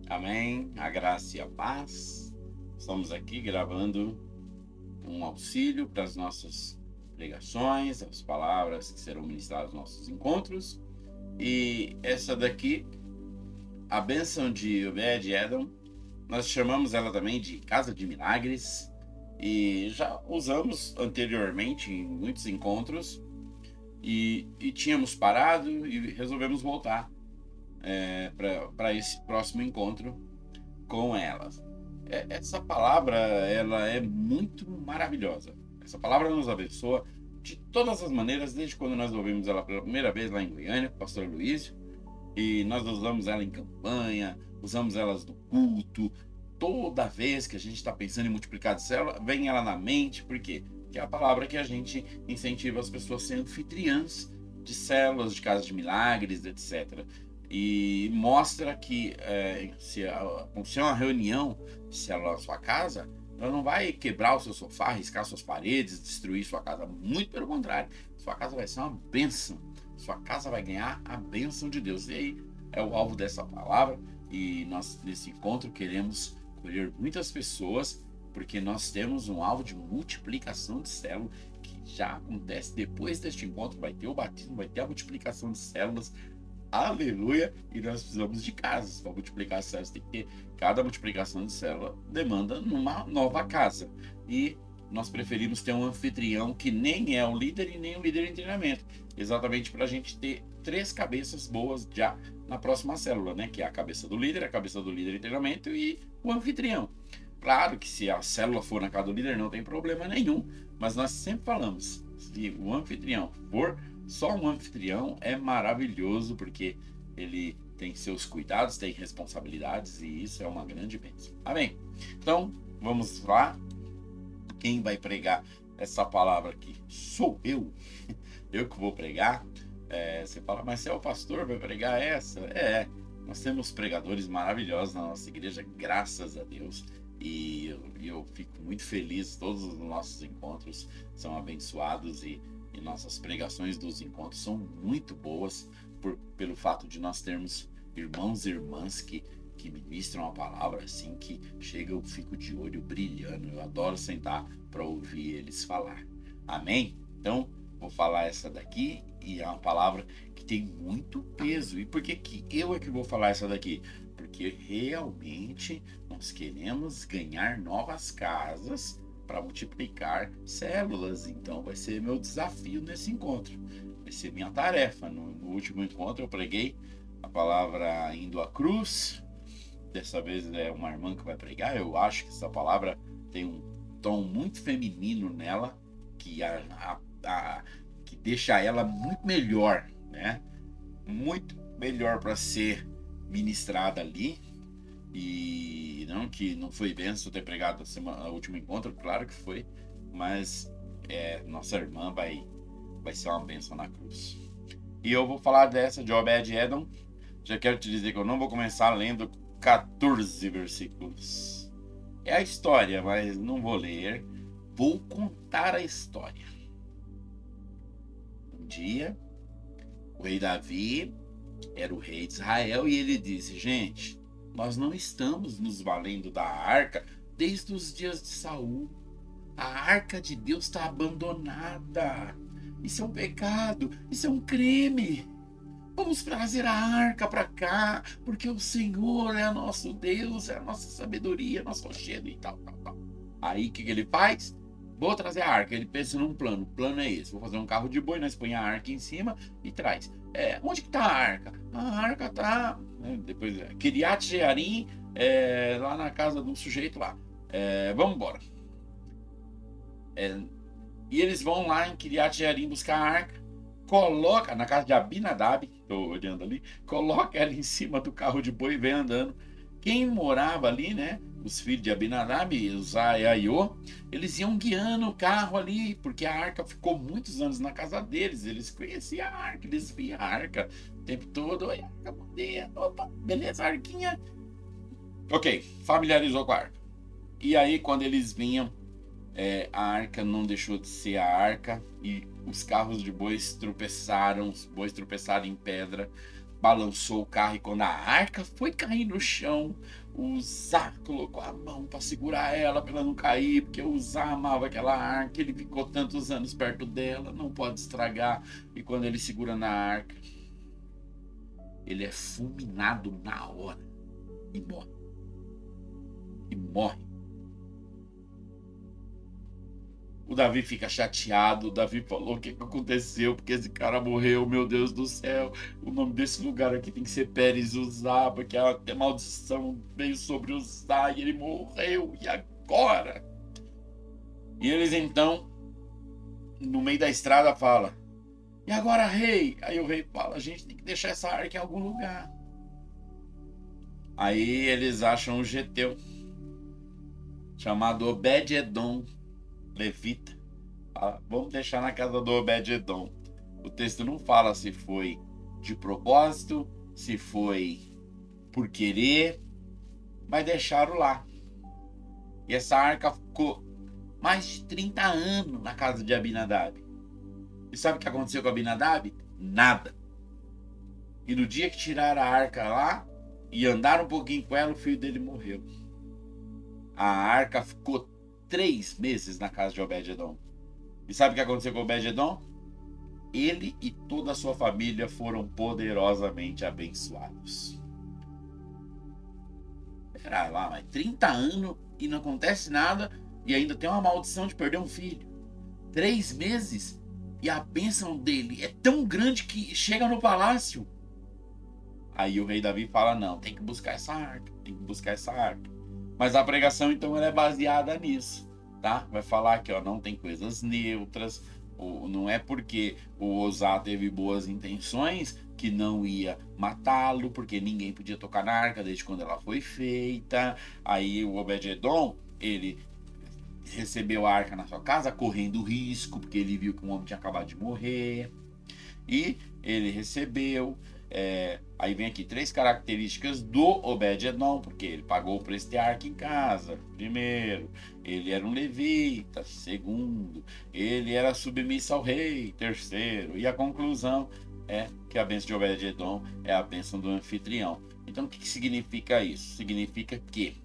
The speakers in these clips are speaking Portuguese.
Amém. A graça e a paz. Estamos aqui gravando um auxílio para as nossas pregações, as palavras que serão ministradas nos nossos encontros. E essa daqui, a bênção de Obed-Edom, nós chamamos ela também de Casa de Milagres e já usamos anteriormente em muitos encontros e tínhamos parado e resolvemos voltar para esse próximo encontro com elas. Essa palavra, ela é muito maravilhosa. Essa palavra nos abençoa de todas as maneiras, desde quando nós ouvimos ela pela primeira vez lá em Goiânia, com o pastor Luísio, e nós usamos ela em campanha, usamos elas no culto. Toda vez que a gente está pensando em multiplicar de célula, vem ela na mente, por quê? Porque é a palavra que a gente incentiva as pessoas a serem anfitriãs de células, de casas de milagres, etc. E mostra que se é uma reunião, se ela é a sua casa, ela não vai quebrar o seu sofá, riscar suas paredes, destruir sua casa. Muito pelo contrário, sua casa vai ser uma bênção. Sua casa vai ganhar a bênção de Deus. E aí é o alvo dessa palavra. E nós, nesse encontro, queremos colher muitas pessoas, porque nós temos um alvo de multiplicação de células que já acontece depois deste encontro. Vai ter o batismo, vai ter a multiplicação de células. Aleluia! E nós precisamos de casas para multiplicar as células. Tem que ter, cada multiplicação de célula demanda numa nova casa. E nós preferimos ter um anfitrião que nem é o líder e nem o líder em treinamento. Exatamente para a gente ter 3 cabeças boas já na próxima célula, né? Que é a cabeça do líder em treinamento e o anfitrião. Claro que se a célula for na casa do líder não tem problema nenhum, mas nós sempre falamos, se o anfitrião for só um anfitrião, é maravilhoso, porque ele tem seus cuidados, tem responsabilidades, e isso é uma grande bênção. Amém? Então, vamos lá. Quem vai pregar essa palavra aqui sou eu. Eu que vou pregar. Você fala, mas você é o pastor, vai pregar essa? Nós temos pregadores maravilhosos na nossa igreja, graças a Deus. E eu fico muito feliz, todos os nossos encontros são abençoados e nossas pregações dos encontros são muito boas pelo fato de nós termos irmãos e irmãs que ministram a palavra assim, que chega, eu fico de olho brilhando. Eu adoro sentar para ouvir eles falar. Amém? Então, vou falar essa daqui e é uma palavra que tem muito peso. E por que eu é que vou falar essa daqui? Porque realmente nós queremos ganhar novas casas para multiplicar células. Então vai ser meu desafio nesse encontro, vai ser minha tarefa. No último encontro eu preguei a palavra indo à cruz. Dessa vez é uma irmã que vai pregar. Eu acho que essa palavra tem um tom muito feminino nela, que que deixa ela muito melhor, né? Muito melhor para ser ministrada ali. E não que não foi benção ter pregado o último encontro, claro que foi, mas nossa irmã vai ser uma bênção na cruz. E eu vou falar dessa de Obed-Edom. Já quero te dizer que eu não vou começar lendo 14 versículos. É a história, mas não vou ler. Vou contar a história. Um dia, o rei Davi era o rei de Israel e ele disse, gente, nós não estamos nos valendo da arca desde os dias de Saul. A arca de Deus está abandonada. Isso é um pecado, isso é um crime. Vamos trazer a arca para cá, porque o Senhor é nosso Deus, é a nossa sabedoria, nosso rochedo e tal. Aí o que ele faz? Vou trazer a arca. Ele pensa num plano. O plano é esse. Vou fazer um carro de boi, nós põe a arca em cima e traz. Onde que tá a arca? A arca tá... depois, Kiriat Jearim, lá na casa de um sujeito lá. Vamos embora. E eles vão lá em Kiriat Jearim buscar a arca. Coloca na casa de Abinadab, estou olhando ali, coloca ela em cima do carro de boi e vem andando. Quem morava ali, né? Os filhos de Abinadab, Uzá e Aiô, eles iam guiando o carro ali, porque a arca ficou muitos anos na casa deles. Eles conheciam a arca, eles viam a arca o tempo todo. Oi, arca, bom dia. Opa, beleza, arquinha. Ok, familiarizou com a arca. E aí, quando eles vinham, a arca não deixou de ser a arca e os carros de bois tropeçaram, os bois tropeçaram em pedra. balançou o carro e quando a arca foi cair no chão, o Uzá colocou a mão para segurar ela, para ela não cair, porque o Uzá amava aquela arca, ele ficou tantos anos perto dela, não pode estragar. E quando ele segura na arca, ele é fulminado na hora e morre. E morre. O Davi fica chateado. O Davi falou: o que aconteceu? Porque esse cara morreu, meu Deus do céu. O nome desse lugar aqui tem que ser Pérez Uzá, porque a maldição veio sobre Uzá e ele morreu. E agora? E eles então, no meio da estrada, falam: e agora, rei? Aí o rei fala: a gente tem que deixar essa arca em algum lugar. Aí eles acham um geteu chamado Obed-Edom, levita. Fala, vamos deixar na casa do Obed-Edom. O texto não fala se foi de propósito, se foi por querer, mas deixaram lá. E essa arca ficou mais de 30 anos na casa de Abinadab. E sabe o que aconteceu com Abinadab? Nada. E no dia que tiraram a arca lá e andaram um pouquinho com ela, o filho dele morreu. A arca ficou 3 meses na casa de Obed-Edom. E sabe o que aconteceu com Obed-Edom? Ele e toda a sua família foram poderosamente abençoados. Pera lá, mas 30 anos e não acontece nada e ainda tem uma maldição de perder um filho. 3 meses e a bênção dele é tão grande que chega no palácio. Aí o rei Davi fala: não, tem que buscar essa arca, tem que buscar essa arca. Mas a pregação então ela é baseada nisso, tá? Vai falar aqui, ó, não tem coisas neutras, não é porque o Uzá teve boas intenções que não ia matá-lo, porque ninguém podia tocar na arca desde quando ela foi feita. Aí o Obed-Edom, ele recebeu a arca na sua casa correndo risco, porque ele viu que um homem tinha acabado de morrer. E ele recebeu. Aí vem aqui 3 características do Obed-Edom, porque ele pagou o preço de arca em casa. Primeiro, ele era um levita. Segundo, ele era submisso ao rei. Terceiro, e a conclusão é que a bênção de Obed-Edom é a bênção do anfitrião. Então o que significa isso? Significa que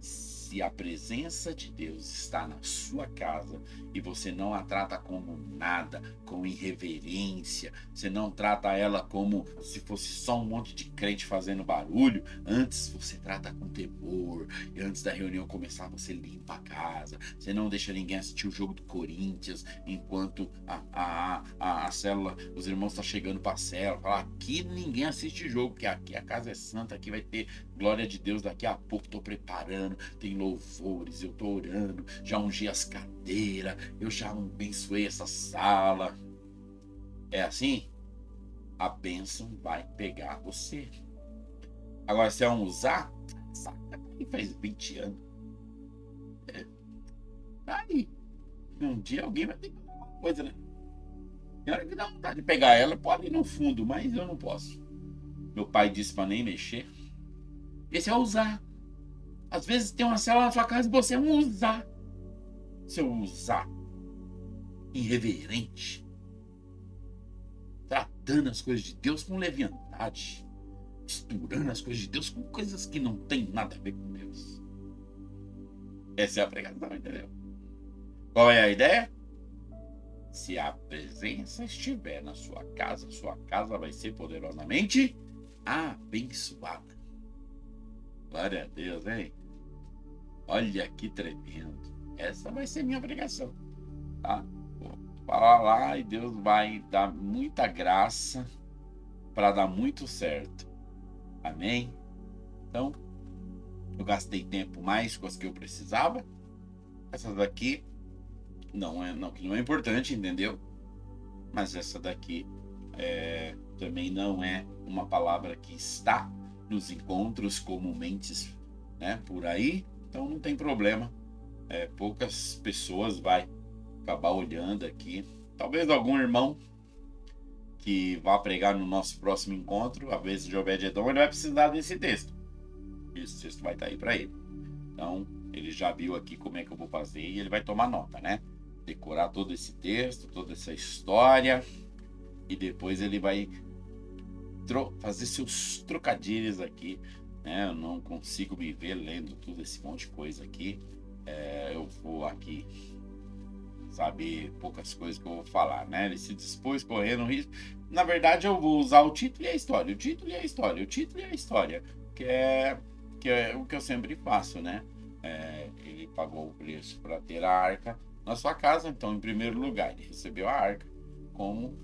se a presença de Deus está na sua casa e você não a trata como nada, com irreverência, você não trata ela como se fosse só um monte de crente fazendo barulho, antes você trata com temor, e antes da reunião começar você limpa a casa, você não deixa ninguém assistir o jogo do Corinthians enquanto a célula, os irmãos estão chegando para a célula, fala, aqui ninguém assiste jogo, porque aqui a casa é santa, aqui vai ter glória de Deus daqui a pouco, estou preparando, tem louvores, eu estou orando, já ungi as cadeiras, eu já abençoei essa sala. É assim? A bênção vai pegar você. Agora, se é um usar, saca, faz 20 anos. Aí, um dia alguém vai ter que fazer alguma coisa, né? Tem hora que dá vontade de pegar ela, pode ir no fundo, mas eu não posso. Meu pai disse para nem mexer. Esse é usar. Às vezes tem uma célula na sua casa e você é um usar. Seu usar irreverente, tratando as coisas de Deus com leviandade, misturando as coisas de Deus com coisas que não tem nada a ver com Deus. Essa é a pregação, entendeu? Qual é a ideia? Se a presença estiver na sua casa vai ser poderosamente abençoada. Glória a Deus, hein? Olha que tremendo. Essa vai ser minha pregação, tá? Vou falar lá e Deus vai dar muita graça para dar muito certo. Amém? Então, eu gastei tempo mais com as que eu precisava. Essas daqui que não é importante, entendeu? Mas essa daqui também não é uma palavra que está nos encontros comumente, né, por aí. Então não tem problema. Poucas pessoas vai acabar olhando aqui. Talvez algum irmão que vá pregar no nosso próximo encontro, a vez de Obed-Edom, ele vai precisar desse texto. Esse texto vai estar aí para ele. Então, ele já viu aqui como é que eu vou fazer e ele vai tomar nota, né? Decorar todo esse texto, toda essa história, e depois ele vai fazer seus trocadilhos aqui, né? Eu não consigo me ver lendo tudo esse monte de coisa aqui. Eu vou aqui saber poucas coisas que eu vou falar, né? Ele se dispôs correndo risco. Na verdade, eu vou usar o título e a história, o título e a história, o título e a história, que é o que eu sempre faço, né? Ele pagou o preço para ter a arca na sua casa, então, em primeiro lugar, ele recebeu a arca como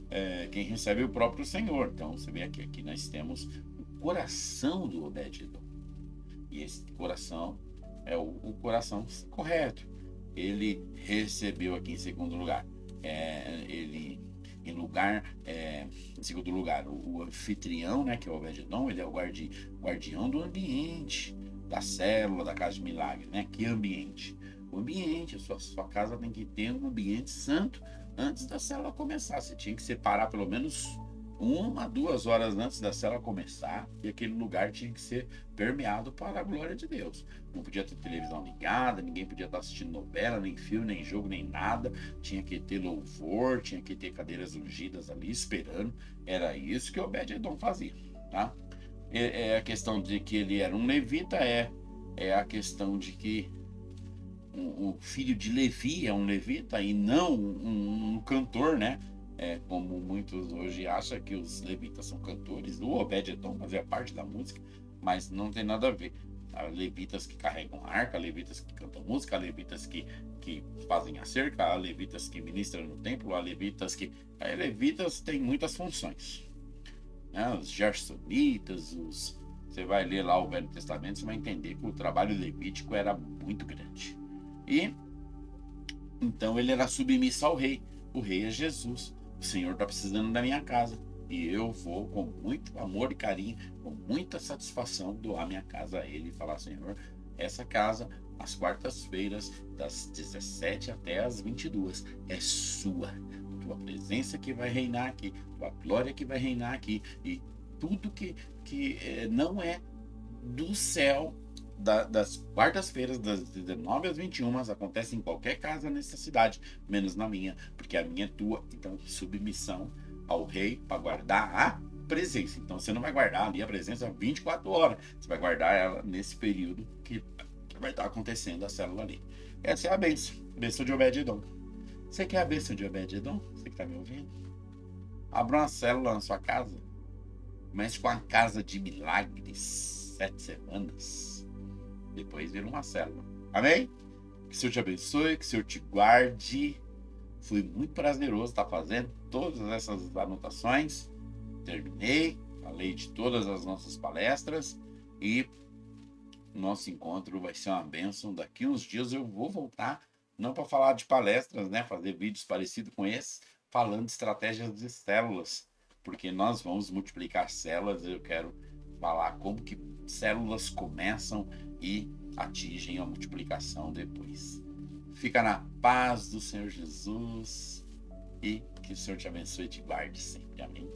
quem recebe o próprio Senhor. Então, você vê aqui nós temos o coração do Obed-edom. E esse coração é o coração correto. Ele recebeu aqui em segundo lugar. Em segundo lugar, o anfitrião, né, que é o Obed-edom, ele é o guardião do ambiente, da célula, da casa de milagre, né? Que ambiente? O ambiente, a sua casa tem que ter um ambiente santo antes da célula começar. Você tinha que separar pelo menos 1-2 horas antes da célula começar, e aquele lugar tinha que ser permeado para a glória de Deus. Não podia ter televisão ligada, ninguém podia estar assistindo novela, nem filme, nem jogo, nem nada. Tinha que ter louvor, tinha que ter cadeiras ungidas ali esperando. Era isso que o Obed-edom fazia, tá? A questão de que ele era um levita, é a questão de que o filho de Levi é um levita e não um cantor, né? Como muitos hoje acham que os levitas são cantores. O Obed-edom fazia parte da música, mas não tem nada a ver. Há levitas que carregam arca, há levitas que cantam música, há levitas que fazem a cerca, há levitas que ministram no templo, há levitas que... levitas têm muitas funções, né? Os gersonitas, você vai ler lá o Velho Testamento, você vai entender que o trabalho levítico era muito grande. E então ele era submisso ao rei. O rei é Jesus. O Senhor está precisando da minha casa. E eu vou, com muito amor e carinho, com muita satisfação, doar minha casa a ele e falar: Senhor, essa casa, às quartas-feiras, das 17 até as 22, é sua. Tua presença que vai reinar aqui, tua glória que vai reinar aqui. E tudo que não é do céu, das quartas-feiras, das 19 às 21, acontece em qualquer casa nessa cidade, menos na minha, porque a minha é tua. Então, submissão ao rei para guardar a presença. Então, você não vai guardar ali a presença 24 horas, você vai guardar ela nesse período que vai estar acontecendo a célula ali. Essa é a bênção de Obed-edom. Você quer a bênção de Obed-edom? Você que está me ouvindo? Abra uma célula na sua casa. Comece com a casa de milagres, 7 semanas. Depois vira uma célula. Amém? Que o Senhor te abençoe, que o Senhor te guarde. Foi muito prazeroso estar fazendo todas essas anotações. Terminei, falei de todas as nossas palestras e o nosso encontro vai ser uma bênção. Daqui uns dias eu vou voltar, não para falar de palestras, né? Fazer vídeos parecidos com esses, falando de estratégias de células, porque nós vamos multiplicar células. Eu quero falar como que células começam e atingem a multiplicação depois. Fica na paz do Senhor Jesus e que o Senhor te abençoe e te guarde sempre. Amém.